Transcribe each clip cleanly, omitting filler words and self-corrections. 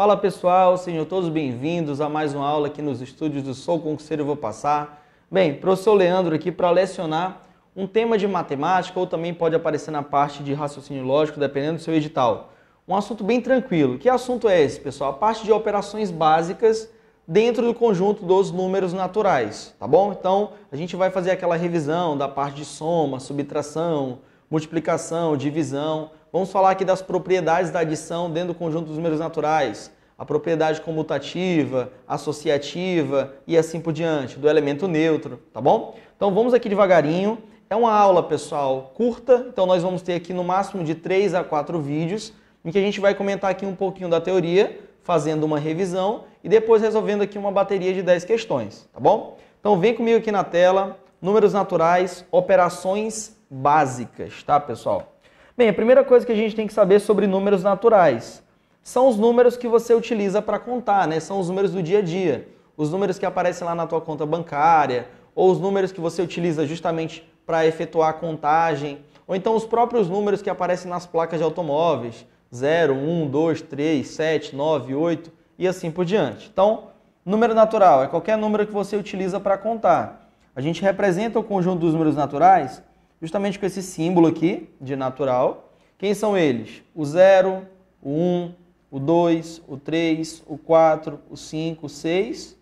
Fala pessoal, sejam todos bem-vindos a mais uma aula aqui nos estúdios do Sou Concurseiro Vou Passar. Bem, professor Leandro aqui para lecionar um tema de matemática ou também pode aparecer na parte de raciocínio lógico, dependendo do seu edital. Um assunto bem tranquilo. Que assunto é esse, pessoal? A parte de operações básicas dentro do conjunto dos números naturais, tá bom? Então, a gente vai fazer aquela revisão da parte de soma, subtração, multiplicação, divisão. Vamos falar aqui das propriedades da adição dentro do conjunto dos números naturais, a propriedade comutativa, associativa e assim por diante, do elemento neutro, tá bom? Então vamos aqui devagarinho. É uma aula, pessoal, curta, então nós vamos ter aqui no máximo de 3 a 4 vídeos, em que a gente vai comentar aqui um pouquinho da teoria, fazendo uma revisão e depois resolvendo aqui uma bateria de 10 questões, tá bom? Então vem comigo aqui na tela, números naturais, operações básicas, tá, pessoal? Bem, a primeira coisa que a gente tem que saber sobre números naturais são os números que você utiliza para contar, né? São os números do dia a dia, os números que aparecem lá na tua conta bancária, ou os números que você utiliza justamente para efetuar a contagem, ou então os próprios números que aparecem nas placas de automóveis, 0, 1, 2, 3, 7, 9, 8 e assim por diante. Então, número natural é qualquer número que você utiliza para contar. A gente representa o conjunto dos números naturais justamente com esse símbolo aqui de natural. Quem são eles? O 0, o 1, o 2, o 3, o 4, o 5, o 6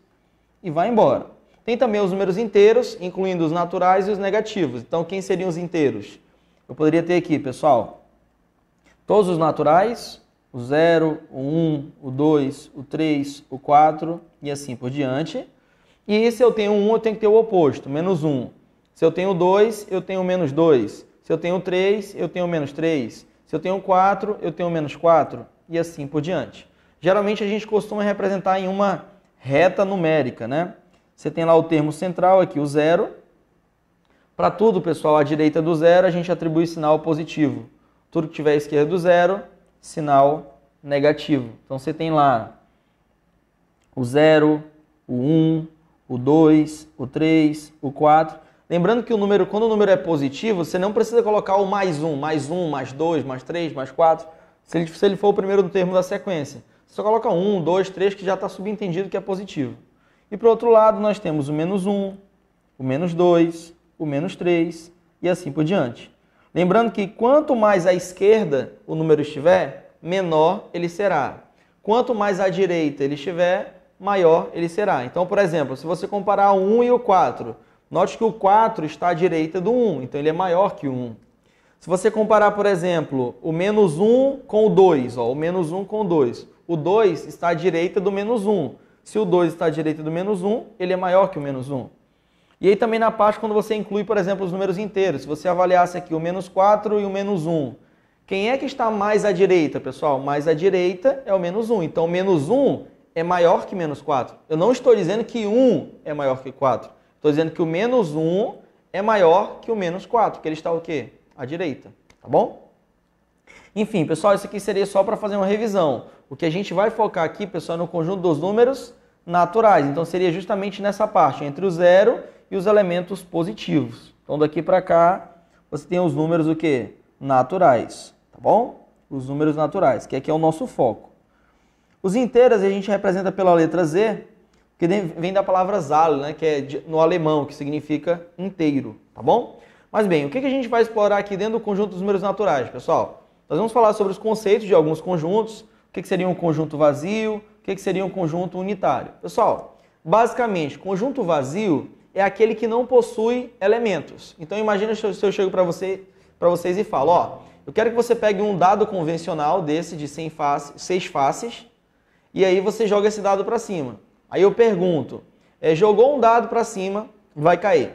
e vai embora. Tem também os números inteiros, incluindo os naturais e os negativos. Então, quem seriam os inteiros? Eu poderia ter aqui, pessoal, todos os naturais, o 0, o 1, o 2, o 3, o 4 e assim por diante. E se eu tenho 1, eu tenho que ter o oposto, menos 1. Se eu tenho 2, eu tenho menos 2. Se eu tenho 3, eu tenho menos 3. Se eu tenho 4, eu tenho menos 4 e assim por diante. Geralmente a gente costuma representar em uma reta numérica, né? Você tem lá o termo central aqui, o 0. Para tudo, pessoal, à direita do 0, a gente atribui sinal positivo. Tudo que tiver à esquerda do 0, sinal negativo. Então você tem lá o 0, o 1, o 2, o 3, o 4. Lembrando que quando o número é positivo, você não precisa colocar o mais 1, mais 2, mais 3, mais 4, se ele for o primeiro do termo da sequência. Você só coloca 1, 2, 3, que já está subentendido que é positivo. E para o outro lado, nós temos o menos 1, o menos 2, o menos 3 e assim por diante. Lembrando que quanto mais à esquerda o número estiver, menor ele será. Quanto mais à direita ele estiver, maior ele será. Então, por exemplo, se você comparar o 1 e o 4, note que o 4 está à direita do 1, então ele é maior que o 1. Se você comparar, por exemplo, o menos 1 com o 2, o menos 1 com o 2, o 2 está à direita do menos 1. Se o 2 está à direita do menos 1, ele é maior que o menos 1. E aí também na parte quando você inclui, por exemplo, os números inteiros, se você avaliasse aqui o menos 4 e o menos 1, quem é que está mais à direita, pessoal? Mais à direita é o menos 1. Então, menos 1 é maior que menos 4. Eu não estou dizendo que 1 é maior que 4. Estou dizendo que o menos 1 é maior que o menos 4, porque ele está o quê? À direita, tá bom? Enfim, pessoal, isso aqui seria só para fazer uma revisão. O que a gente vai focar aqui, pessoal, é no conjunto dos números naturais. Então, seria justamente nessa parte, entre o 0 e os elementos positivos. Então, daqui para cá, você tem os números o quê? Naturais, tá bom? Os números naturais, que aqui é o nosso foco. Os inteiros a gente representa pela letra Z, que vem da palavra Zahl, né, que é no alemão, que significa inteiro, tá bom? Mas bem, o que a gente vai explorar aqui dentro do conjunto dos números naturais, pessoal? Nós vamos falar sobre os conceitos de alguns conjuntos, o que seria um conjunto vazio, o que seria um conjunto unitário. Pessoal, basicamente, conjunto vazio é aquele que não possui elementos. Então imagina se eu chego para vocês e falo, ó, eu quero que você pegue um dado convencional desse de 6 faces, e aí você joga esse dado para cima. Aí eu pergunto, jogou um dado para cima, vai cair.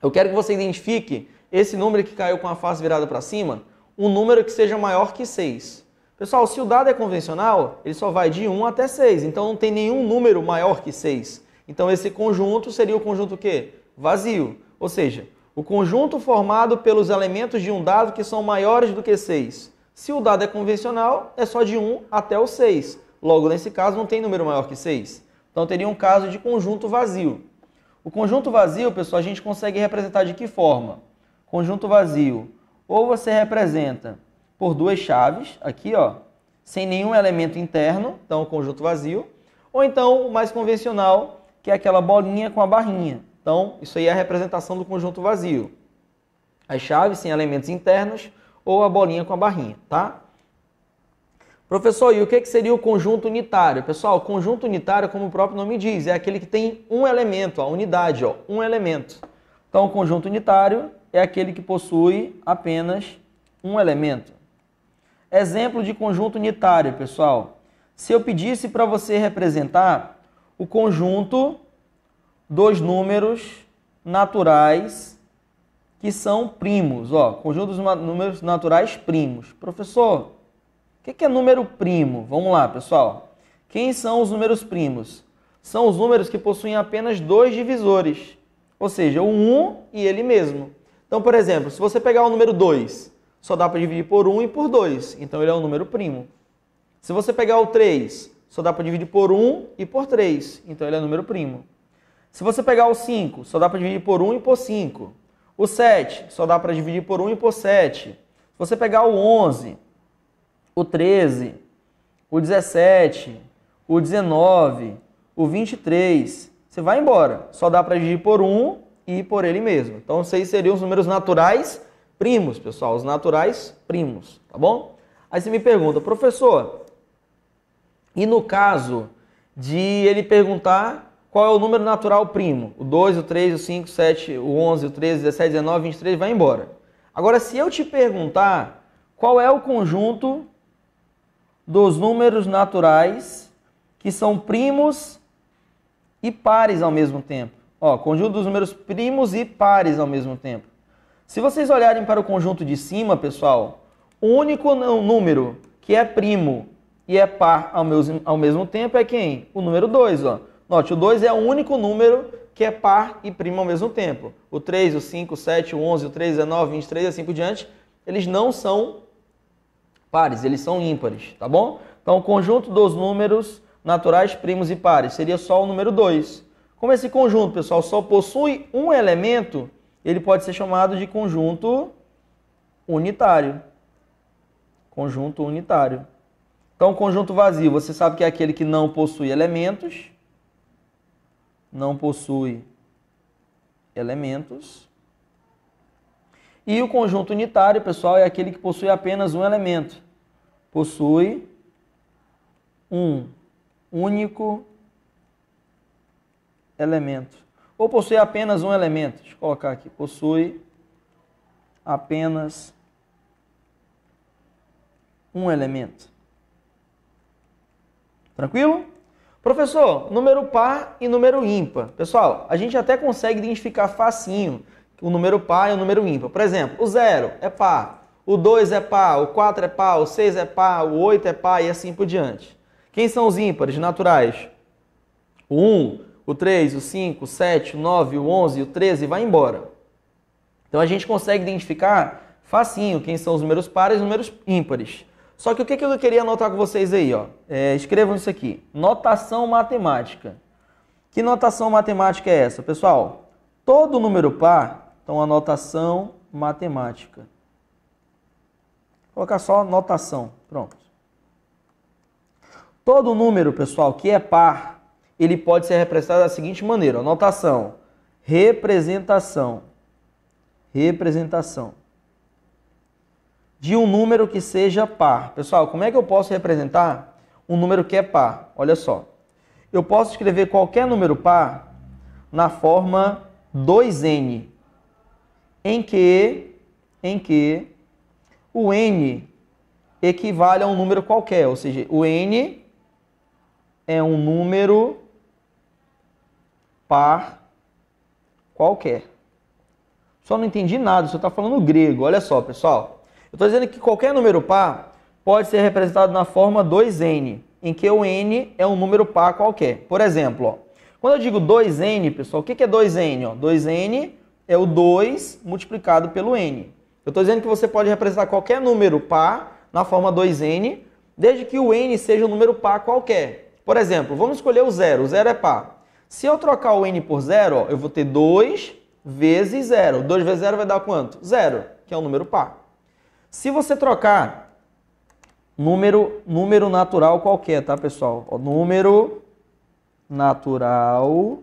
Eu quero que você identifique esse número que caiu com a face virada para cima, um número que seja maior que 6. Pessoal, se o dado é convencional, ele só vai de 1 até 6, então não tem nenhum número maior que 6. Então esse conjunto seria o conjunto o quê? Vazio. Ou seja, o conjunto formado pelos elementos de um dado que são maiores do que 6. Se o dado é convencional, é só de 1 até o 6. Logo, nesse caso, não tem número maior que 6. Então, teria um caso de conjunto vazio. O conjunto vazio, pessoal, a gente consegue representar de que forma? Conjunto vazio. Ou você representa por duas chaves, aqui, ó, sem nenhum elemento interno, então o conjunto vazio, ou então o mais convencional, que é aquela bolinha com a barrinha. Então, isso aí é a representação do conjunto vazio. As chaves sem elementos internos ou a bolinha com a barrinha, tá? Professor, e o que seria o conjunto unitário? Pessoal, o conjunto unitário, como o próprio nome diz, é aquele que tem um elemento, a unidade, um elemento. Então, o conjunto unitário é aquele que possui apenas um elemento. Exemplo de conjunto unitário, pessoal. Se eu pedisse para você representar o conjunto dos números naturais que são primos, conjunto dos números naturais primos. Professor, o que é número primo? Vamos lá, pessoal. Quem são os números primos? São os números que possuem apenas dois divisores, ou seja, o 1 e ele mesmo. Então, por exemplo, se você pegar o número 2, só dá para dividir por 1 e por 2, então ele é um número primo. Se você pegar o 3, só dá para dividir por 1 e por 3, então ele é um número primo. Se você pegar o 5, só dá para dividir por 1 e por 5. O 7, só dá para dividir por 1 e por 7. Se você pegar o 11, o 13, o 17, o 19, o 23, você vai embora. Só dá para dividir por 1 e por ele mesmo. Então, esses seriam os números naturais primos, pessoal. Os naturais primos, tá bom? Aí você me pergunta, professor, e no caso de ele perguntar qual é o número natural primo? O 2, o 3, o 5, o 7, o 11, o 13, o 17, o 19, o 23, vai embora. Agora, se eu te perguntar qual é o conjunto dos números naturais que são primos e pares ao mesmo tempo. Conjunto dos números primos e pares ao mesmo tempo. Se vocês olharem para o conjunto de cima, pessoal, o único número que é primo e é par ao mesmo tempo é quem? O número 2. Note, o 2 é o único número que é par e primo ao mesmo tempo. O 3, o 5, o 7, o 11, o 13, o 19, o 23 e assim por diante, eles não são pares, eles são ímpares, tá bom? Então, o conjunto dos números naturais primos e pares seria só o número 2. Como esse conjunto, pessoal, só possui um elemento, ele pode ser chamado de conjunto unitário. Conjunto unitário. Então, o conjunto vazio, você sabe que é aquele que não possui elementos. Não possui elementos. E o conjunto unitário, pessoal, é aquele que possui apenas um elemento. Possui um único elemento. Ou possui apenas um elemento. Deixa eu colocar aqui. Possui apenas um elemento. Tranquilo? Professor, número par e número ímpar. Pessoal, a gente até consegue identificar facinho o número par e o número ímpar. Por exemplo, o 0 é par, o 2 é par, o 4 é par, o 6 é par, o 8 é par e assim por diante. Quem são os ímpares naturais? O 1, o 3, o 5, o 7, o 9, o 11, o 13 vai embora. Então a gente consegue identificar facinho quem são os números pares e os números ímpares. Só que o que eu queria anotar com vocês aí? Escrevam isso aqui. Notação matemática. Que notação matemática é essa? Pessoal, todo número par, então a notação matemática. Vou colocar só notação. Pronto. Todo número, pessoal, que é par, ele pode ser representado da seguinte maneira. Notação. Representação. Representação de um número que seja par. Pessoal, como é que eu posso representar um número que é par? Olha só. Eu posso escrever qualquer número par na forma 2n, em que o n equivale a um número qualquer, ou seja, o n é um número par qualquer. Só não entendi nada, você está falando grego. Olha só, pessoal. Eu estou dizendo que qualquer número par pode ser representado na forma 2n, em que o n é um número par qualquer. Por exemplo, quando eu digo 2n, pessoal, o que é 2n? 2n é o 2 multiplicado pelo n. Eu estou dizendo que você pode representar qualquer número par na forma 2n, desde que o n seja um número par qualquer. Por exemplo, vamos escolher o 0. O 0 é par. Se eu trocar o n por 0, eu vou ter 2 vezes 0. 2 vezes 0 vai dar quanto? 0, que é um número par. Se você trocar número natural qualquer, tá, pessoal? Ó, número natural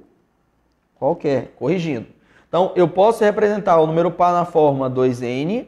qualquer, corrigindo. Então, eu posso representar o número par na forma 2n,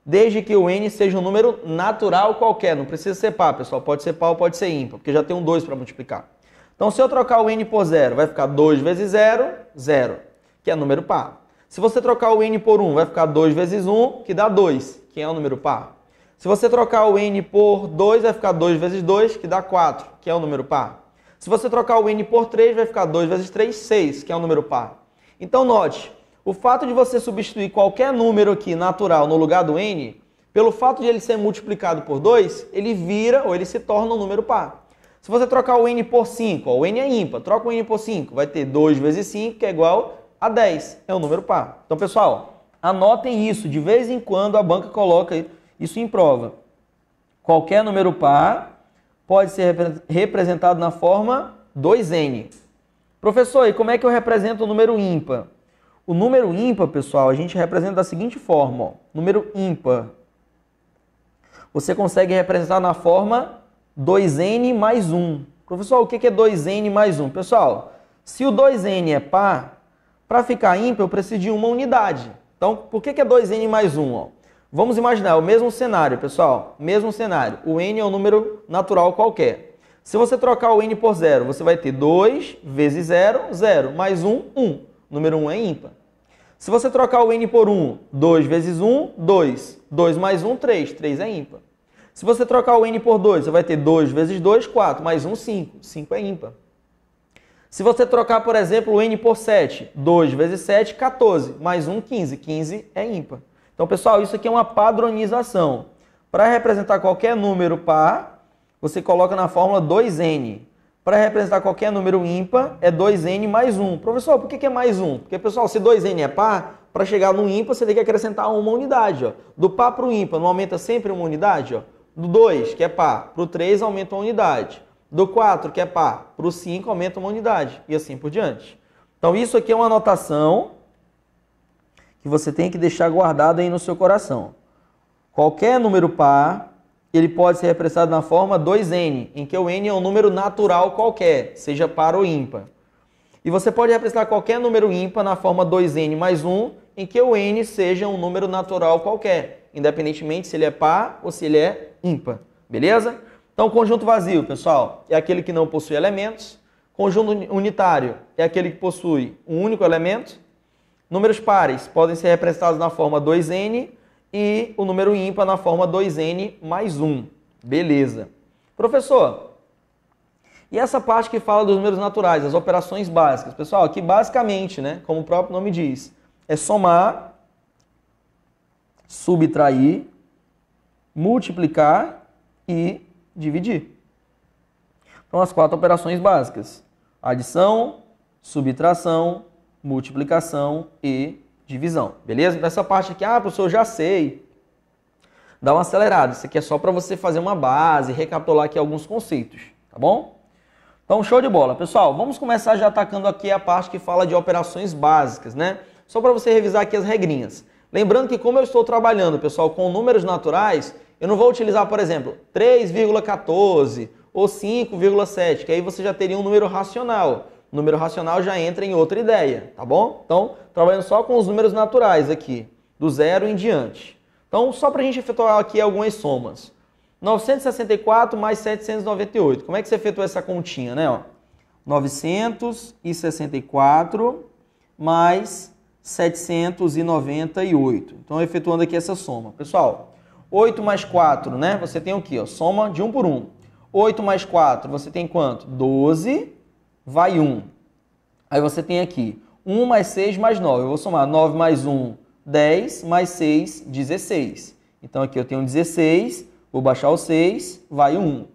desde que o n seja um número natural qualquer. Não precisa ser par, pessoal. Pode ser par ou pode ser ímpar, porque já tem um 2 para multiplicar. Então, se eu trocar o n por 0, vai ficar 2 vezes 0, 0, que é número par. Se você trocar o n por 1, vai ficar 2 vezes 1, que dá 2, que é o número par. Se você trocar o n por 2, vai ficar 2 vezes 2, que dá 4, que é o número par. Se você trocar o n por 3, vai ficar 2 vezes 3, 6, que é o número par. Então, note, o fato de você substituir qualquer número aqui natural no lugar do n, pelo fato de ele ser multiplicado por 2, ele vira ou ele se torna um número par. Se você trocar o n por 5, ó, o n é ímpar, troca o n por 5, vai ter 2 vezes 5, que é igual a 10, é um número par. Então, pessoal, anotem isso, de vez em quando a banca coloca isso em prova. Qualquer número par pode ser representado na forma 2n. Professor, e como é que eu represento o número ímpar? O número ímpar, pessoal, a gente representa da seguinte forma, ó. Número ímpar. Você consegue representar na forma 2n mais 1. Professor, o que é 2n mais 1? Pessoal, se o 2n é par, para ficar ímpar eu preciso de uma unidade. Então, por que é 2n mais 1? Ó? Vamos imaginar o mesmo cenário, pessoal. Mesmo cenário. O n é um número natural qualquer. Se você trocar o n por 0, você vai ter 2 vezes 0, 0, mais 1, 1. Número 1 é ímpar. Se você trocar o n por 1, 2 vezes 1, 2. 2 mais 1, 3. 3 é ímpar. Se você trocar o n por 2, você vai ter 2 vezes 2, 4. Mais 1, 5. 5 é ímpar. Se você trocar, por exemplo, o n por 7, 2 vezes 7, 14. Mais 1, 15. 15 é ímpar. Então, pessoal, isso aqui é uma padronização. Para representar qualquer número par, você coloca na fórmula 2n. Para representar qualquer número ímpar, é 2n mais 1. Professor, por que é mais 1? Porque, pessoal, se 2n é par, para chegar no ímpar, você tem que acrescentar uma unidade. Ó. Do par para o ímpar, não aumenta sempre uma unidade? Ó. Do 2, que é par, para o 3, aumenta uma unidade. Do 4, que é par, para o 5, aumenta uma unidade. E assim por diante. Então, isso aqui é uma anotação que você tem que deixar guardado aí no seu coração. Qualquer número par, ele pode ser representado na forma 2n, em que o n é um número natural qualquer, seja par ou ímpar. E você pode representar qualquer número ímpar na forma 2n mais 1, em que o n seja um número natural qualquer, independentemente se ele é par ou se ele é ímpar. Beleza? Então, conjunto vazio, pessoal, é aquele que não possui elementos. Conjunto unitário é aquele que possui um único elemento. Números pares podem ser representados na forma 2n e o número ímpar na forma 2n mais 1. Beleza. Professor, e essa parte que fala dos números naturais, as operações básicas? Pessoal, aqui basicamente, né, como o próprio nome diz, é somar, subtrair, multiplicar e dividir. Então, as 4 operações básicas: adição, subtração, multiplicação e divisão. Beleza? Então, essa parte aqui, professor, eu já sei. Dá uma acelerada. Isso aqui é só para você fazer uma base, recapitular aqui alguns conceitos. Tá bom? Então, show de bola. Pessoal, vamos começar já atacando aqui a parte que fala de operações básicas, né? Só para você revisar aqui as regrinhas. Lembrando que como eu estou trabalhando, pessoal, com números naturais, eu não vou utilizar, por exemplo, 3,14 ou 5,7, que aí você já teria um número racional. O número racional já entra em outra ideia, tá bom? Então, trabalhando só com os números naturais aqui, do 0 em diante. Então, só para a gente efetuar aqui algumas somas. 964 mais 798. Como é que você efetua essa continha, né? Ó, 964 mais 798. Então, efetuando aqui essa soma. Pessoal, 8 mais 4, né? Você tem o quê? Ó, soma de 1 por 1. 8 mais 4, você tem quanto? 12, vai 1. Aí você tem aqui 1 mais 6 mais 9. Eu vou somar 9 mais 1, 10, mais 6, 16. Então, aqui eu tenho 16, vou baixar o 6, vai 1.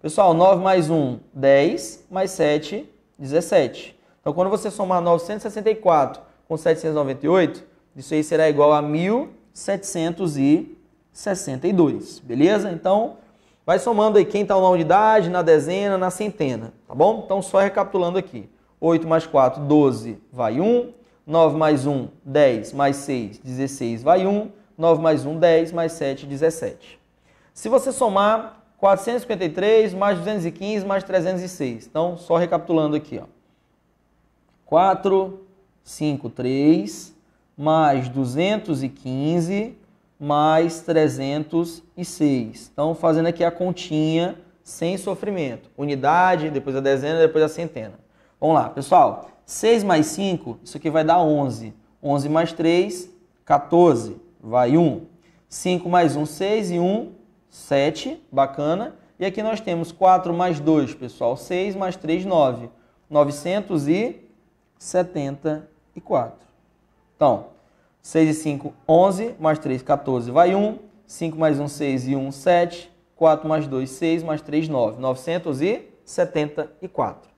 Pessoal, 9 mais 1, 10, mais 7, 17. Então, quando você somar 964 com 798, isso aí será igual a 1.762, beleza? Então, vai somando aí quem está na unidade, na dezena, na centena, tá bom? Então, só recapitulando aqui. 8 mais 4, 12, vai 1. 9 mais 1, 10, mais 6, 16, vai 1. 9 mais 1, 10, mais 7, 17. Se você somar 453 mais 215 mais 306. Então, só recapitulando aqui, ó. 453 mais 215 mais 306. Então, fazendo aqui a continha sem sofrimento. Unidade, depois a dezena, depois a centena. Vamos lá, pessoal. 6 mais 5, isso aqui vai dar 11. 11 mais 3, 14. Vai 1. 5 mais 1, 6 e 1, 7. Bacana. E aqui nós temos 4 mais 2, pessoal. 6 mais 3, 9. 974. Então, 6 e 5, 11. Mais 3, 14. Vai 1. 5 mais 1, 6 e 1, 7. 4 mais 2, 6. Mais 3, 9. 974.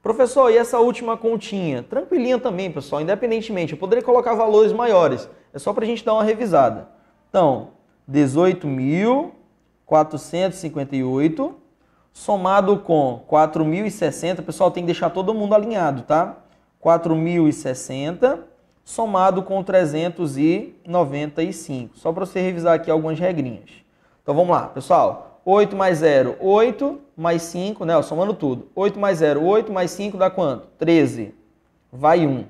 Professor, e essa última continha? Tranquilinha também, pessoal, independentemente. Eu poderia colocar valores maiores. É só para a gente dar uma revisada. Então, 18.458 somado com 4.060. Pessoal, tem que deixar todo mundo alinhado, tá? 4.060 somado com 395. Só para você revisar aqui algumas regrinhas. Então, vamos lá, pessoal. 8 mais 0, 8, mais 5, né? Somando tudo. 8 mais 0, 8, mais 5 dá quanto? 13. Vai 1.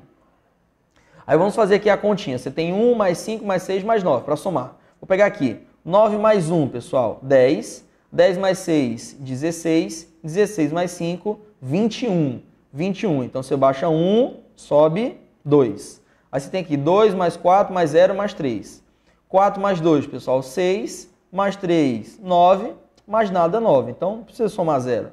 Aí vamos fazer aqui a continha. Você tem 1, mais 5, mais 6, mais 9, para somar. Vou pegar aqui. 9 mais 1, pessoal, 10. 10 mais 6, 16. 16 mais 5, 21. 21. Então, você baixa 1, sobe 2. Aí você tem aqui 2 mais 4, mais 0, mais 3. 4 mais 2, pessoal, 6. Mais 3, 9. Mais nada, 9. Então, não precisa somar 0.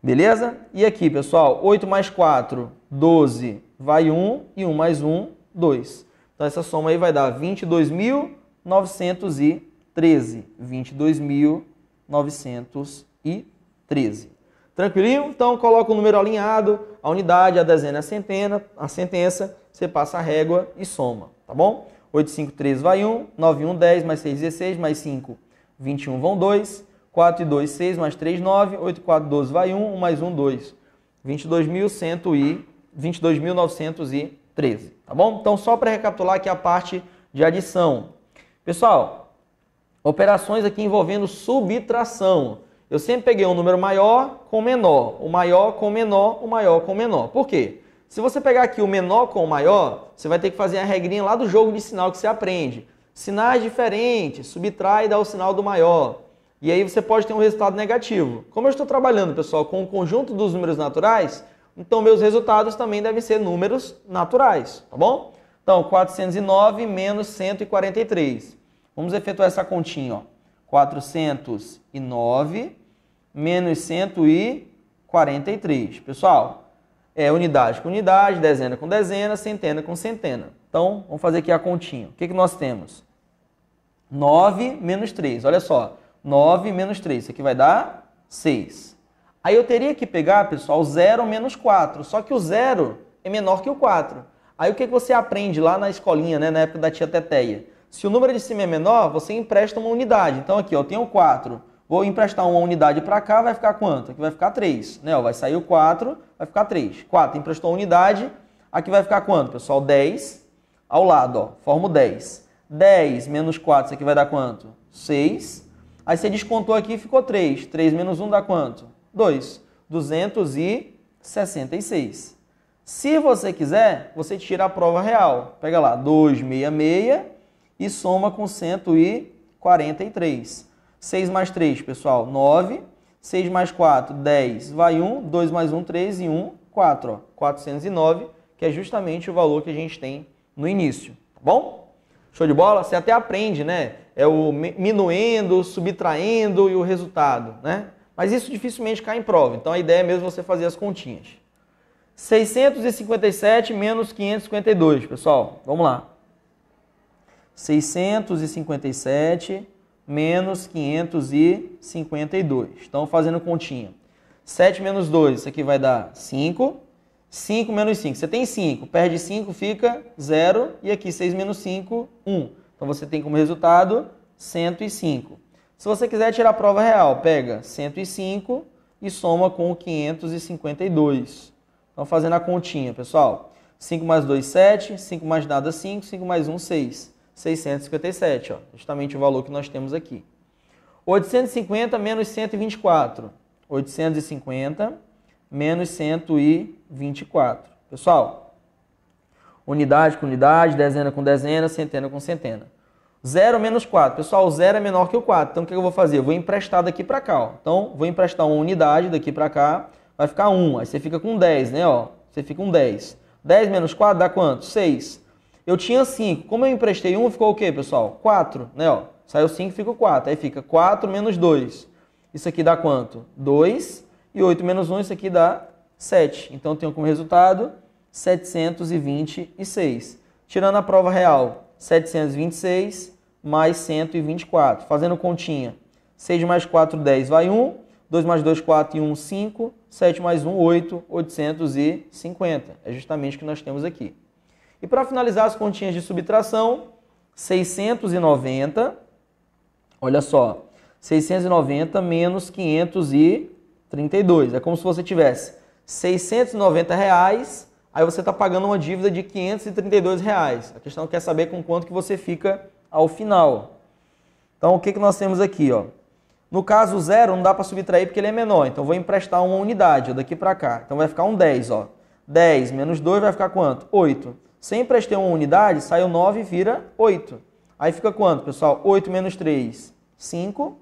Beleza? E aqui, pessoal, 8 mais 4, 12. Vai 1. E 1 mais 1, 2. Então, essa soma aí vai dar 22.913. 22.913. Tranquilinho? Então, coloca o número alinhado, a unidade, a dezena, a sentença. Você passa a régua e soma, tá bom? 8, 5, 13 vai 1, 9, 1, 10, mais 6, 16, mais 5, 21 vão 2, 4 e 2, 6, mais 3, 9, 8 e 4, 12 vai 1, 1 mais 1, 2. 22.913, tá bom? Então, só para recapitular aqui a parte de adição. Pessoal, operações aqui envolvendo subtração. Eu sempre peguei um número maior com menor, o maior com menor, o maior com menor. Por quê? Se você pegar aqui o menor com o maior, você vai ter que fazer a regrinha lá do jogo de sinal que você aprende. Sinais diferentes, subtrai e dá o sinal do maior. E aí você pode ter um resultado negativo. Como eu estou trabalhando, pessoal, com o conjunto dos números naturais, então meus resultados também devem ser números naturais, tá bom? Então, 409 menos 143. Vamos efetuar essa continha, ó. 409 menos 143. Pessoal, é unidade com unidade, dezena com dezena, centena com centena. Então, vamos fazer aqui a continha. O que nós temos? 9 menos 3. Olha só. 9 menos 3. Isso aqui vai dar 6. Aí eu teria que pegar, pessoal, 0 menos 4. Só que o 0 é menor que o 4. Aí o que você aprende lá na escolinha, né, na época da tia Teteia? Se o número de cima é menor, você empresta uma unidade. Então aqui, ó, eu tenho 4. Vou emprestar uma unidade para cá, vai ficar quanto? Aqui vai ficar 3. Né? Vai sair o 4, vai ficar 3. 4, emprestou uma unidade. Aqui vai ficar quanto, pessoal? 10 ao lado, ó. Forma o 10. 10 menos 4, isso aqui vai dar quanto? 6. Aí você descontou aqui, ficou 3. 3 menos 1 dá quanto? 2. 266. Se você quiser, você tira a prova real. Pega lá, 266 e soma com 143. 6 mais 3, pessoal, 9. 6 mais 4, 10. Vai 1. 2 mais 1, 3. E 1, 4. Ó. 409, que é justamente o valor que a gente tem no início. Tá bom? Show de bola? Você até aprende, né? É o minuendo, subtraindo e o resultado, né? Mas isso dificilmente cai em prova. Então, a ideia é mesmo você fazer as continhas. 657 menos 552, pessoal. Vamos lá. 657 menos 552. Então, fazendo continha. 7 menos 2, isso aqui vai dar 5. 5 menos 5. Você tem 5. Perde 5, fica 0. E aqui, 6 menos 5, 1. Então, você tem como resultado 105. Se você quiser tirar a prova real, pega 105 e soma com 552. Então, fazendo a continha, pessoal. 5 mais 2, 7. 5 mais nada, 5. 5 mais 1, 6. 657, ó. Justamente o valor que nós temos aqui. 850 menos 124. 850 menos 124. Pessoal, unidade com unidade, dezena com dezena, centena com centena. 0 menos 4. Pessoal, o 0 é menor que o 4. Então, o que eu vou fazer? Eu vou emprestar daqui para cá. Ó. Então, vou emprestar uma unidade daqui para cá. Vai ficar 1. Aí você fica com 10, né? Ó, você fica com 10. 10 menos 4 dá quanto? 6. Eu tinha 5. Como eu emprestei 1, ficou o quê, pessoal? 4, né? Ó, saiu 5, fica 4. Aí fica 4 menos 2. Isso aqui dá quanto? 2. E 8 menos 1, isso aqui dá 7. Então, eu tenho como resultado 726. Tirando a prova real, 726 mais 124. Fazendo continha. 6 mais 4, 10, vai 1. 2 mais 2, 4 e 1, 5. 7 mais 1, 8. 850. É justamente o que nós temos aqui. E para finalizar as continhas de subtração, 690. Olha só. 690 menos 532. É como se você tivesse 690 reais, aí você está pagando uma dívida de 532 reais. A questão quer saber com quanto que você fica ao final. Então, o que nós temos aqui? Ó? No caso, o 0 não dá para subtrair porque ele é menor. Então, vou emprestar uma unidade ó, daqui para cá. Então, vai ficar um 10. Ó. 10 menos 2 vai ficar quanto? 8. Se eu emprestei uma unidade, sai o 9 e vira 8. Aí fica quanto, pessoal? 8 menos 3, 5.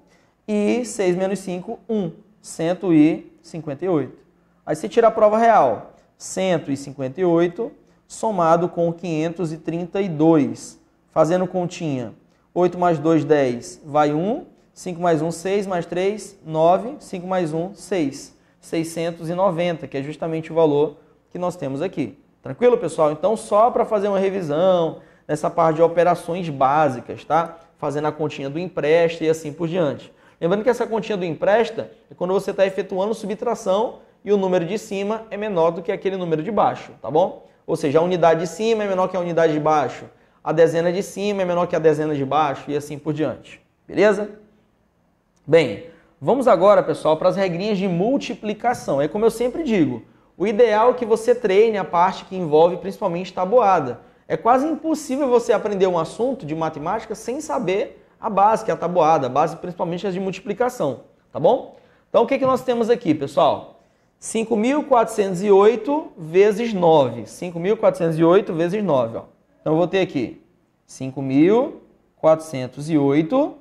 E 6 menos 5, 1. 158. Aí você tira a prova real. 158 somado com 532. Fazendo continha. 8 mais 2, 10. Vai 1. 5 mais 1, 6. Mais 3, 9. 5 mais 1, 6. 690, que é justamente o valor que nós temos aqui. Tranquilo, pessoal? Então, só para fazer uma revisão nessa parte de operações básicas, tá? Fazendo a continha do empresta e assim por diante. Lembrando que essa continha do empresta é quando você está efetuando subtração e o número de cima é menor do que aquele número de baixo, tá bom? Ou seja, a unidade de cima é menor que a unidade de baixo, a dezena de cima é menor que a dezena de baixo e assim por diante. Beleza? Bem, vamos agora, pessoal, para as regrinhas de multiplicação. É como eu sempre digo, o ideal é que você treine a parte que envolve principalmente tabuada. É quase impossível você aprender um assunto de matemática sem saber a base, que é a tabuada, a base principalmente as de multiplicação, tá bom? Então, o que nós temos aqui, pessoal? 5.408 vezes 9. 5.408 vezes 9, ó. Então, eu vou ter aqui 5.408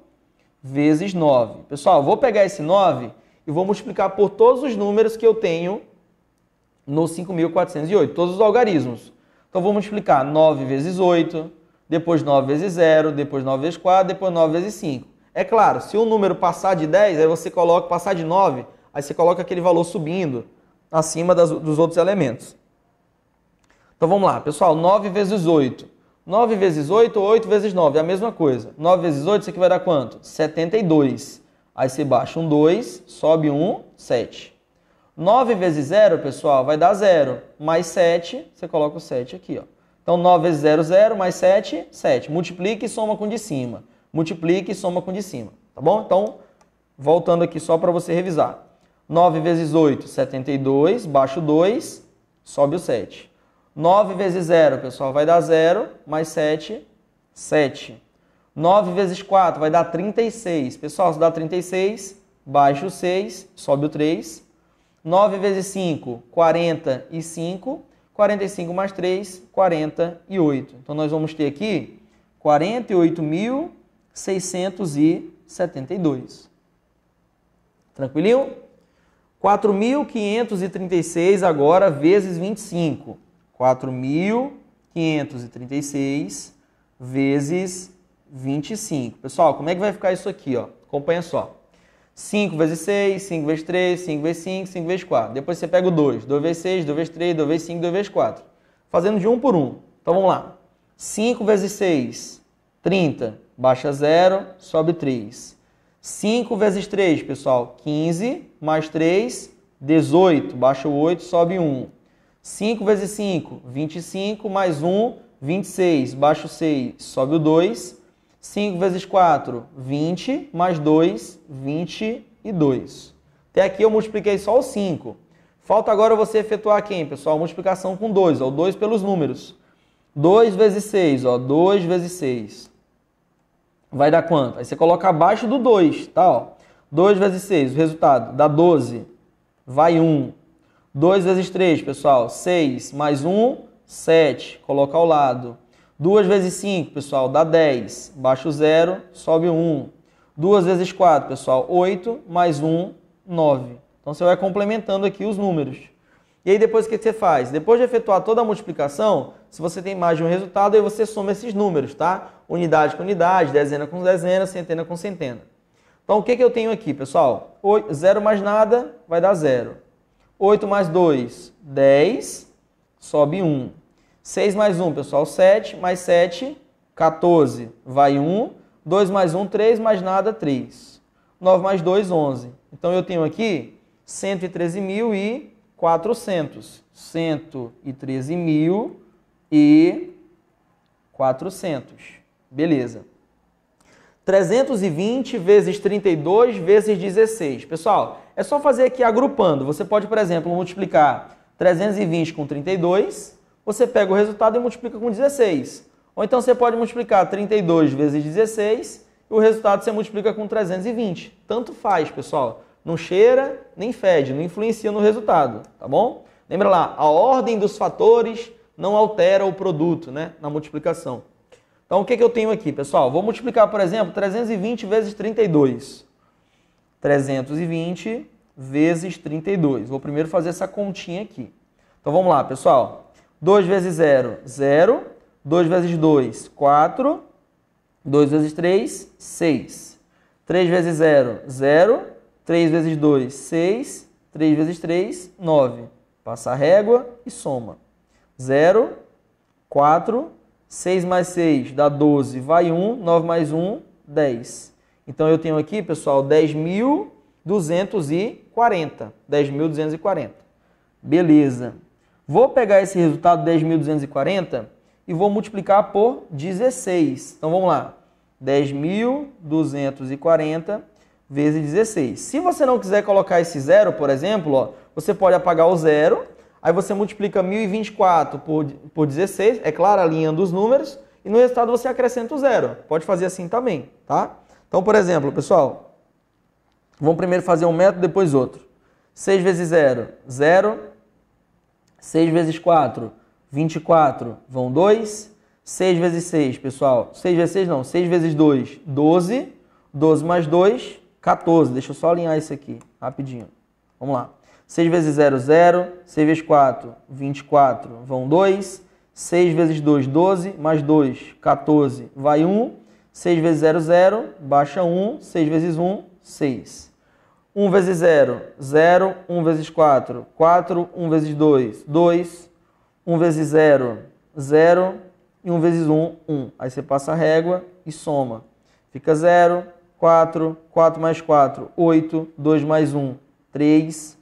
vezes 9. Pessoal, vou pegar esse 9 e vou multiplicar por todos os números que eu tenho no 5.408, todos os algarismos. Então, vou multiplicar 9 vezes 8, depois 9 vezes 0, depois 9 vezes 4, depois 9 vezes 5. É claro, se o número passar de 10, aí você coloca, passar de 9, aí você coloca aquele valor subindo acima dos outros elementos. Então, vamos lá, pessoal, 9 vezes 8. 9 vezes 8 ou 8 vezes 9, é a mesma coisa. 9 vezes 8, isso aqui vai dar quanto? 72. Aí você baixa um 2, sobe um, 7. 9 vezes 0, pessoal, vai dar 0. Mais 7, você coloca o 7 aqui, ó. Então, 9 vezes 0, 0, mais 7, 7. Multiplica e soma com o de cima. Multiplica e soma com o de cima, tá bom? Então, voltando aqui só para você revisar. 9 vezes 8, 72, baixa o 2, sobe o 7. 9 vezes 0, pessoal, vai dar 0, mais 7, 7. 9 vezes 4 vai dar 36. Pessoal, se dá 36, baixa o 6, sobe o 3. 9 vezes 5, 45. 45 mais 3, 48. Então, nós vamos ter aqui 48.672. Tranquilinho? 4.536 agora vezes 25. 4.536 vezes 25. Pessoal, como é que vai ficar isso aqui? Ó? Acompanha só. 5 vezes 6, 5 vezes 3, 5 vezes 5, 5 vezes 4. Depois você pega o 2. 2 vezes 6, 2 vezes 3, 2 vezes 5, 2 vezes 4. Fazendo de um por um. Então, vamos lá. 5 vezes 6, 30. Baixa 0, sobe 3. 5 vezes 3, pessoal, 15. Mais 3, 18. Baixa o 8, sobe 1. 5 vezes 5, 25. Mais 1, 26. Baixa o 6, sobe o 2. 5 vezes 4, 20, mais 2, 22. Até aqui eu multipliquei só o 5. Falta agora você efetuar quem, pessoal? Multiplicação com 2, ó, o 2 pelos números. 2 vezes 6, ó, 2 vezes 6. vai dar quanto? Aí você coloca abaixo do 2, tá? Ó. 2 vezes 6, o resultado dá 12, vai 1. 2 vezes 3, pessoal, 6, mais 1, 7, coloca ao lado. 2 vezes 5, pessoal, dá 10, baixa o 0, sobe o 1. 2 vezes 4, pessoal, 8, mais 1, 9. Então você vai complementando aqui os números. E aí depois o que você faz? Depois de efetuar toda a multiplicação, se você tem mais de um resultado, aí você soma esses números, tá? Unidade com unidade, dezena com dezena, centena com centena. Então o que eu tenho aqui, pessoal? 0 mais nada vai dar 0. 8 mais 2, 10, sobe 1. 6 mais 1, pessoal, 7, mais 7, 14, vai 1. 2 mais 1, 3, mais nada, 3. 9 mais 2, 11. Então eu tenho aqui 113.400. 113.400. Beleza. 320 vezes 32 vezes 16. Pessoal, é só fazer aqui agrupando. Você pode, por exemplo, multiplicar 320 com 32, você pega o resultado e multiplica com 16. Ou então você pode multiplicar 32 vezes 16 e o resultado você multiplica com 320. Tanto faz, pessoal. Não cheira, nem fede, não influencia no resultado, tá bom? Lembra lá, a ordem dos fatores não altera o produto, né, na multiplicação. Então, o que eu tenho aqui, pessoal? Vou multiplicar, por exemplo, 320 vezes 32. 320 vezes 32. Vou primeiro fazer essa continha aqui. Então, vamos lá, pessoal. 2 vezes 0, 0. 2 vezes 2, 4. 2 vezes 3, 6. 3 vezes 0, 0. 3 vezes 2, 6. 3 vezes 3, 9. Passa a régua e soma. 0, 4, 6 mais 6 dá 12, vai 1. 9 mais 1, 10. Então eu tenho aqui, pessoal, 10.240. 10.240. Beleza. Vou pegar esse resultado, 10.240, e vou multiplicar por 16. Então vamos lá. 10.240 vezes 16. Se você não quiser colocar esse zero, por exemplo, ó, você pode apagar o zero, aí você multiplica 1.024 por 16, é claro, alinhando os números, e no resultado você acrescenta o zero. Pode fazer assim também, tá? Então, por exemplo, pessoal, vamos primeiro fazer um método, depois outro. 6 vezes 0, 0. 6 vezes 4, 24, vão 2. 6 vezes 6, pessoal, 6 vezes 6 não, 6 vezes 2, 12. 12 mais 2, 14. Deixa eu só alinhar isso aqui, rapidinho. Vamos lá. 6 vezes 0, 0. 6 vezes 4, 24, vão 2. 6 vezes 2, 12, mais 2, 14, vai 1. 6 vezes 0, 0, baixa 1. 6 vezes 1, 6. 1 vezes 0, 0. 1 vezes 4, 4. 1 vezes 2, 2. 1 vezes 0, 0. E 1 vezes 1, 1. Aí você passa a régua e soma. Fica 0, 4. 4 mais 4, 8. 2 mais 1, 3.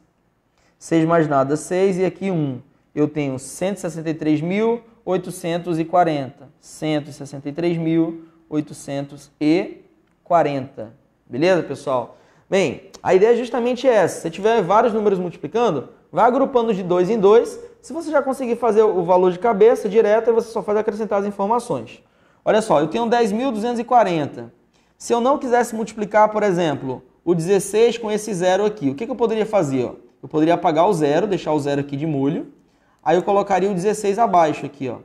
6 mais nada, 6. E aqui 1. Eu tenho 163.840. 163.840. Beleza, pessoal? Bem, a ideia é justamente essa. Se tiver vários números multiplicando, vai agrupando de 2 em 2. Se você já conseguir fazer o valor de cabeça direto, você só faz acrescentar as informações. Olha só, eu tenho 10.240. Se eu não quisesse multiplicar, por exemplo, o 16 com esse zero aqui, o que eu poderia fazer? Ó? Eu poderia apagar o zero, deixar o zero aqui de molho. Aí eu colocaria o 16 abaixo aqui. Ó.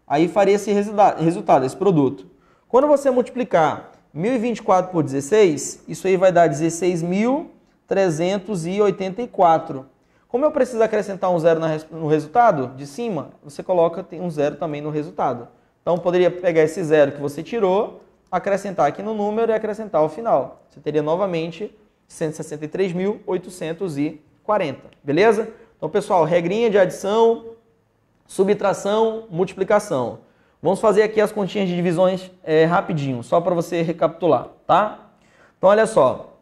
Aí faria esse resultado, esse produto. Quando você multiplicar 1.024 por 16, isso aí vai dar 16.384. Como eu preciso acrescentar um zero no resultado de cima, você coloca um zero também no resultado. Então, poderia pegar esse zero que você tirou, acrescentar aqui no número e acrescentar ao final. Você teria novamente 163.840. Beleza? Então, pessoal, regrinha de adição, subtração, multiplicação. Vamos fazer aqui as continhas de divisões rapidinho, só para você recapitular, tá? Então, olha só.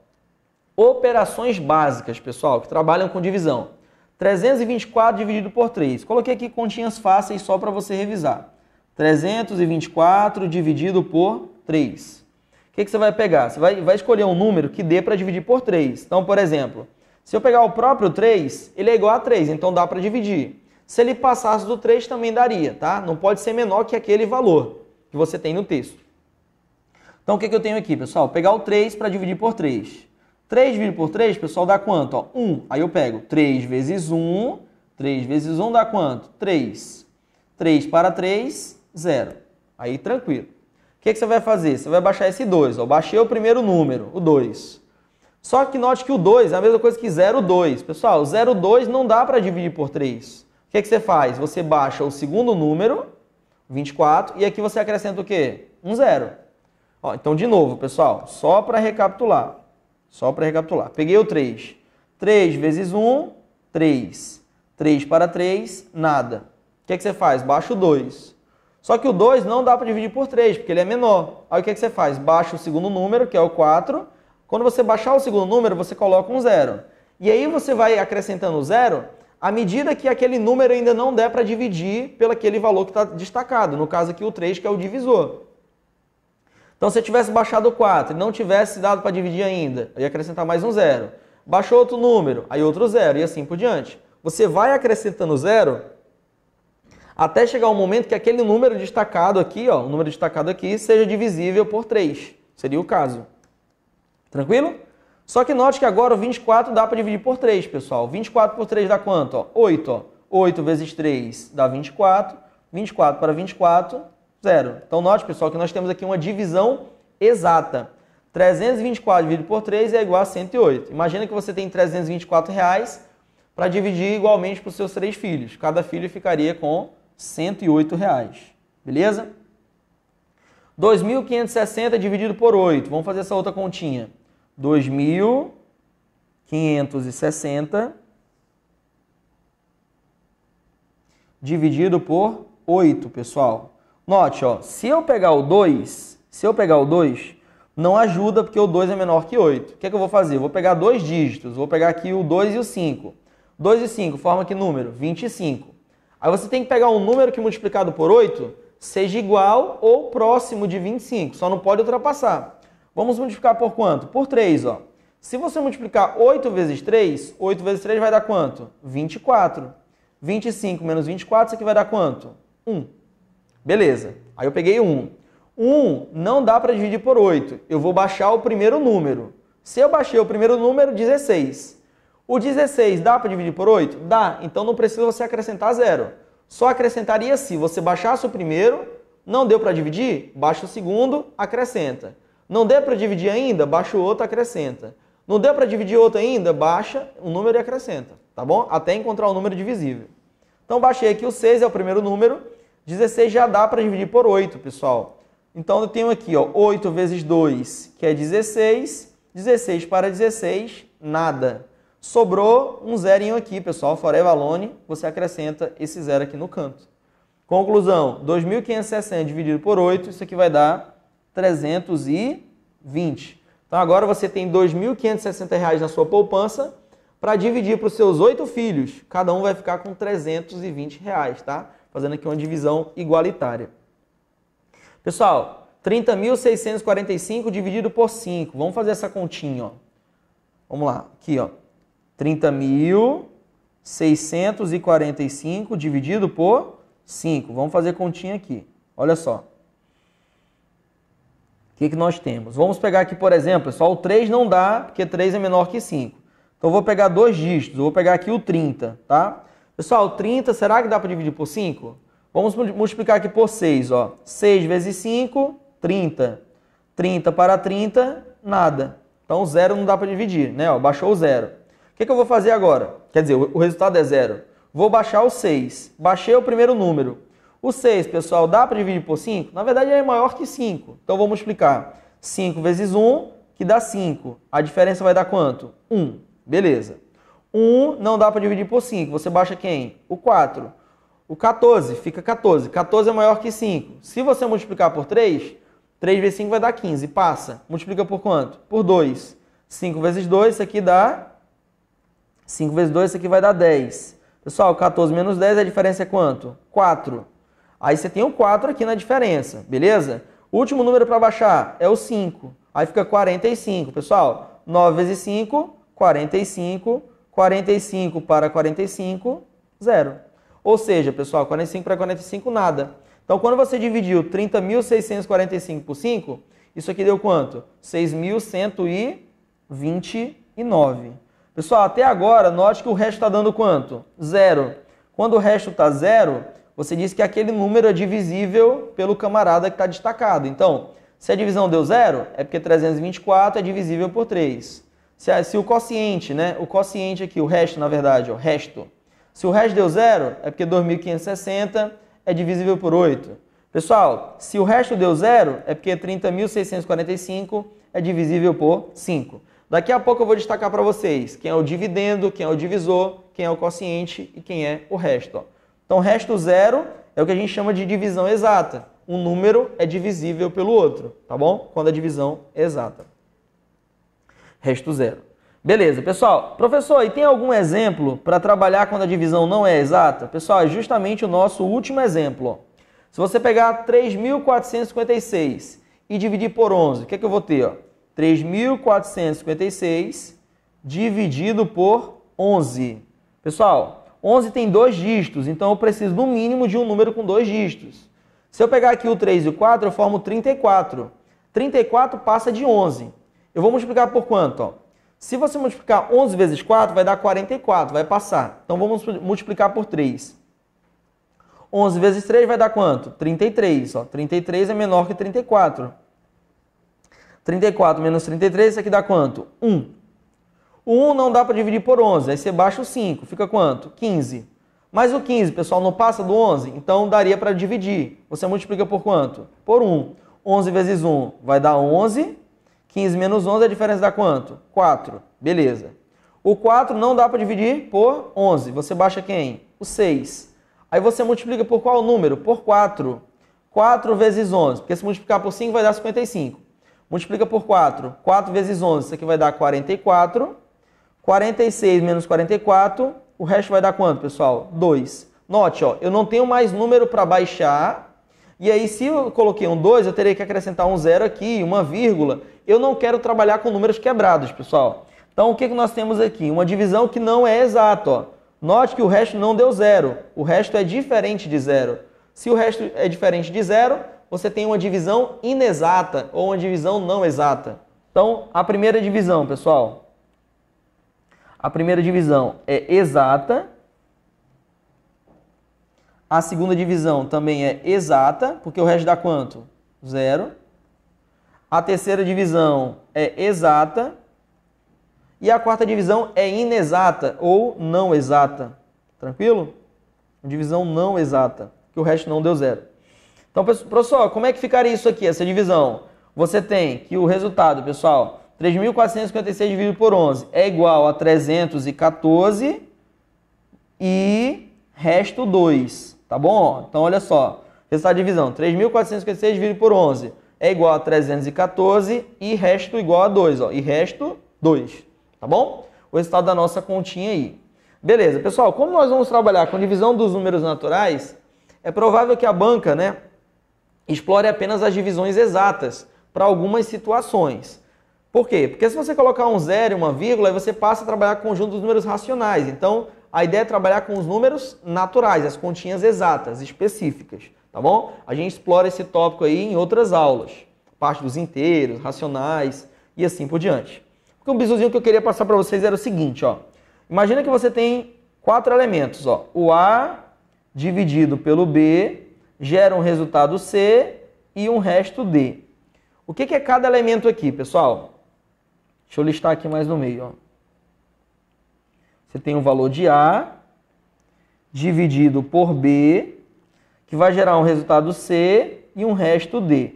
Operações básicas, pessoal, que trabalham com divisão. 324 dividido por 3. Coloquei aqui continhas fáceis só para você revisar. 324 dividido por 3. O que você vai pegar? Você vai escolher um número que dê para dividir por 3. Então, por exemplo, se eu pegar o próprio 3, ele é igual a 3, então dá para dividir. Se ele passasse do 3, também daria, tá? Não pode ser menor que aquele valor que você tem no texto. Então, o que eu tenho aqui, pessoal? Vou pegar o 3 para dividir por 3. 3 dividido por 3, pessoal, dá quanto? Ó, 1. Aí eu pego 3 vezes 1. 3 vezes 1 dá quanto? 3. 3 para 3, 0. Aí, tranquilo. O que você vai fazer? Você vai baixar esse 2. Ó. Baixei o primeiro número, o 2. Só que note que o 2 é a mesma coisa que 0,2. Pessoal, 0,2 não dá para dividir por 3. O que você faz? Você baixa o segundo número, 24, e aqui você acrescenta o quê? Um 0. Ó, então, de novo, pessoal, só para recapitular. Peguei o 3. 3 vezes 1, 3. 3 para 3, nada. O que você faz? Baixa o 2. Só que o 2 não dá para dividir por 3, porque ele é menor. Aí o que você faz? Baixa o segundo número, que é o 4. Quando você baixar o segundo número, você coloca um 0. E aí você vai acrescentando o 0 à medida que aquele número ainda não der para dividir pelo aquele valor que está destacado. No caso aqui o 3, que é o divisor. Então, se eu tivesse baixado o 4 e não tivesse dado para dividir ainda, eu ia acrescentar mais um 0. Baixou outro número, aí outro 0 e assim por diante. Você vai acrescentando 0 até chegar um momento que aquele número destacado aqui, ó, o número destacado aqui, seja divisível por 3. Seria o caso. Tranquilo? Só que note que agora o 24 dá para dividir por 3, pessoal. 24 por 3 dá quanto? Ó, 8. Ó. 8 vezes 3 dá 24. 24 para 24, 0. Então, note, pessoal, que nós temos aqui uma divisão exata. 324 dividido por 3 é igual a 108. Imagina que você tem R$324 para dividir igualmente para os seus 3 filhos. Cada filho ficaria com R$108. Beleza? 2.560 dividido por 8. Vamos fazer essa outra continha. 2.560 dividido por 8, pessoal. Note, ó, se eu pegar o 2, não ajuda porque o 2 é menor que 8. O que é que eu vou fazer? Eu vou pegar 2 dígitos. Vou pegar aqui o 2 e o 5. 2 e 5 forma que número? 25. Aí você tem que pegar um número que multiplicado por 8 seja igual ou próximo de 25. Só não pode ultrapassar. Vamos multiplicar por quanto? Por 3, ó. Se você multiplicar 8 vezes 3, 8 vezes 3 vai dar quanto? 24. 25 menos 24, isso aqui vai dar quanto? 1. Beleza. Aí eu peguei 1. 1 não dá para dividir por 8. Eu vou baixar o primeiro número. Se eu baixei o primeiro número, 16. O 16 dá para dividir por 8? Dá. Então não precisa você acrescentar 0. Só acrescentaria se você baixasse o primeiro, não deu para dividir, baixa o segundo, acrescenta. Não deu para dividir ainda, baixa o outro, acrescenta. Não deu para dividir outro ainda, baixa o número e acrescenta. Tá bom? Até encontrar o número divisível. Então baixei aqui o 6, é o primeiro número. 16 já dá para dividir por 8, pessoal. Então eu tenho aqui, ó, 8 vezes 2, que é 16. 16 para 16, nada. Sobrou um zerinho aqui, pessoal. Forever alone, você acrescenta esse zero aqui no canto. Conclusão, 2.560 dividido por 8, isso aqui vai dar 320. Então agora você tem R$ 2.560 na sua poupança para dividir para os seus 8 filhos. Cada um vai ficar com R$ 320, tá? Fazendo aqui uma divisão igualitária. Pessoal, 30.645 dividido por 5. Vamos fazer essa continha, ó. Vamos lá, aqui, ó. 30.645 dividido por 5. Vamos fazer continha aqui. Olha só. O que nós temos? Vamos pegar aqui, por exemplo, pessoal, o 3 não dá, porque 3 é menor que 5. Então, eu vou pegar 2 dígitos. Eu vou pegar aqui o 30, tá? Pessoal, o 30, será que dá para dividir por 5? Vamos multiplicar aqui por 6, ó. 6 vezes 5, 30. 30 para 30, nada. Então, o 0 não dá para dividir, né? Ó, baixou o 0. O que eu vou fazer agora? Quer dizer, o resultado é 0. Vou baixar o 6. Baixei o primeiro número. O 6, pessoal, dá para dividir por 5? Na verdade, ele é maior que 5. Então, vou multiplicar 5 vezes 1, que dá 5. A diferença vai dar quanto? 1. Beleza. 1 não dá para dividir por 5. Você baixa quem? O 4. O 14 fica 14. 14 é maior que 5. Se você multiplicar por 3, 3 vezes 5 vai dar 15. Passa. Multiplica por quanto? Por 2. 5 vezes 2, isso aqui dá... 5 vezes 2, isso aqui vai dar 10. Pessoal, 14 menos 10, a diferença é quanto? 4. Aí você tem o 4 aqui na diferença, beleza? O último número para baixar é o 5. Aí fica 45. Pessoal, 9 vezes 5, 45. 45 para 45, 0. Ou seja, pessoal, 45 para 45, nada. Então, quando você dividiu 30.645 por 5, Isso aqui deu quanto? 6.129. Pessoal, até agora, note que o resto está dando quanto? 0. Quando o resto está 0, você diz que aquele número é divisível pelo camarada que está destacado. Então, se a divisão deu 0, é porque 324 é divisível por 3. Se o quociente, né? O quociente aqui, o resto, na verdade, o resto. Se o resto deu 0, é porque 2.560 é divisível por 8. Pessoal, se o resto deu 0, é porque 30.645 é divisível por 5. Daqui a pouco eu vou destacar para vocês quem é o dividendo, quem é o divisor, quem é o quociente e quem é o resto. Ó. Então, resto 0 é o que a gente chama de divisão exata. Um número é divisível pelo outro, tá bom? Quando a divisão é exata. Resto 0. Beleza, pessoal. Professor, e tem algum exemplo para trabalhar quando a divisão não é exata? Pessoal, é justamente o nosso último exemplo. Ó. Se você pegar 3.456 e dividir por 11, o que é que eu vou ter? Ó? 3.456 dividido por 11. Pessoal, 11 tem 2 dígitos, então eu preciso no mínimo de um número com 2 dígitos. Se eu pegar aqui o 3 e o 4, eu formo 34. 34 passa de 11. Eu vou multiplicar por quanto? Ó? Se você multiplicar 11 vezes 4, vai dar 44, vai passar. Então vamos multiplicar por 3. 11 vezes 3 vai dar quanto? 33. Ó. 33 é menor que 34. 34 menos 33, isso aqui dá quanto? 1. O 1 não dá para dividir por 11, aí você baixa o 5, fica quanto? 15. Mas o 15, pessoal, não passa do 11, então daria para dividir. Você multiplica por quanto? Por 1. 11 vezes 1 vai dar 11. 15 menos 11, a diferença dá quanto? 4. Beleza. O 4 não dá para dividir por 11. Você baixa quem? O 6. Aí você multiplica por qual número? Por 4. 4 vezes 11. Porque se multiplicar por 5 vai dar 55. Multiplica por 4. 4 vezes 11. Isso aqui vai dar 44. 46 menos 44. O resto vai dar quanto, pessoal? 2. Note, ó, eu não tenho mais número para baixar. E aí, se eu coloquei um 2, eu teria que acrescentar um 0 aqui, uma vírgula. Eu não quero trabalhar com números quebrados, pessoal. Então, o que nós temos aqui? Uma divisão que não é exata. Ó. Note que o resto não deu 0. O resto é diferente de 0. Se o resto é diferente de 0, você tem uma divisão inexata ou uma divisão não exata. Então, a primeira divisão, pessoal. A primeira divisão é exata. A segunda divisão também é exata, porque o resto dá quanto? 0. A terceira divisão é exata. E a quarta divisão é inexata ou não exata. Tranquilo? Divisão não exata, que o resto não deu 0. Então, professor, como é que ficaria isso aqui, essa divisão? Você tem que o resultado, pessoal, 3.456 dividido por 11 é igual a 314 e resto 2. Tá bom? Então, olha só. Resultado de divisão. 3.456 dividido por 11 é igual a 314 e resto igual a 2. Ó, e resto 2. Tá bom? O resultado da nossa continha aí. Beleza. Pessoal, como nós vamos trabalhar com divisão dos números naturais, é provável que a banca, né, explore apenas as divisões exatas para algumas situações. Por quê? Porque se você colocar um 0 e uma vírgula, aí você passa a trabalhar com o conjunto dos números racionais. Então, a ideia é trabalhar com os números naturais, as continhas exatas, específicas, tá bom? A gente explora esse tópico aí em outras aulas, parte dos inteiros, racionais e assim por diante. Porque um bizuzinho que eu queria passar para vocês era o seguinte, ó. Imagina que você tem 4 elementos, ó. O A dividido pelo B gera um resultado C e um resto D. O que é cada elemento aqui, pessoal? Deixa eu listar aqui mais no meio, ó. Você tem o valor de A dividido por B, que vai gerar um resultado C e um resto D.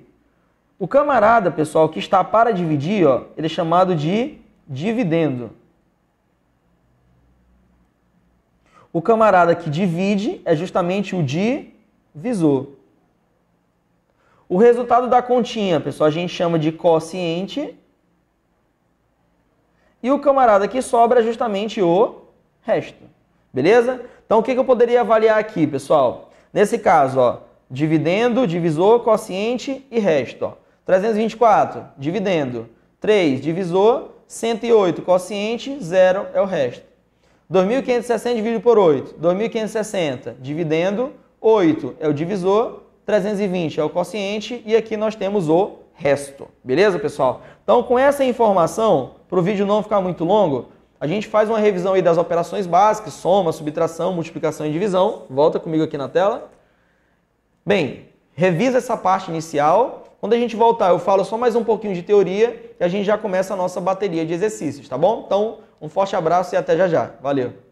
O camarada, pessoal, que está para dividir, ó, ele é chamado de dividendo. O camarada que divide é justamente o divisor. O resultado da continha, pessoal, a gente chama de quociente. E o camarada que sobra é justamente o resto. Beleza? Então, o que eu poderia avaliar aqui, pessoal? Nesse caso, ó, dividendo, divisor, quociente e resto. Ó. 324, dividendo. 3, divisor. 108, quociente. 0 é o resto. 2.560 dividido por 8. 2.560, dividendo. 8 é o divisor. 320 é o quociente. E aqui nós temos o resto. Beleza, pessoal? Então, com essa informação, para o vídeo não ficar muito longo, a gente faz uma revisão aí das operações básicas, soma, subtração, multiplicação e divisão. Volta comigo aqui na tela. Bem, revisa essa parte inicial. Quando a gente voltar, eu falo só mais um pouquinho de teoria e a gente já começa a nossa bateria de exercícios, tá bom? Então, um forte abraço e até já já. Valeu!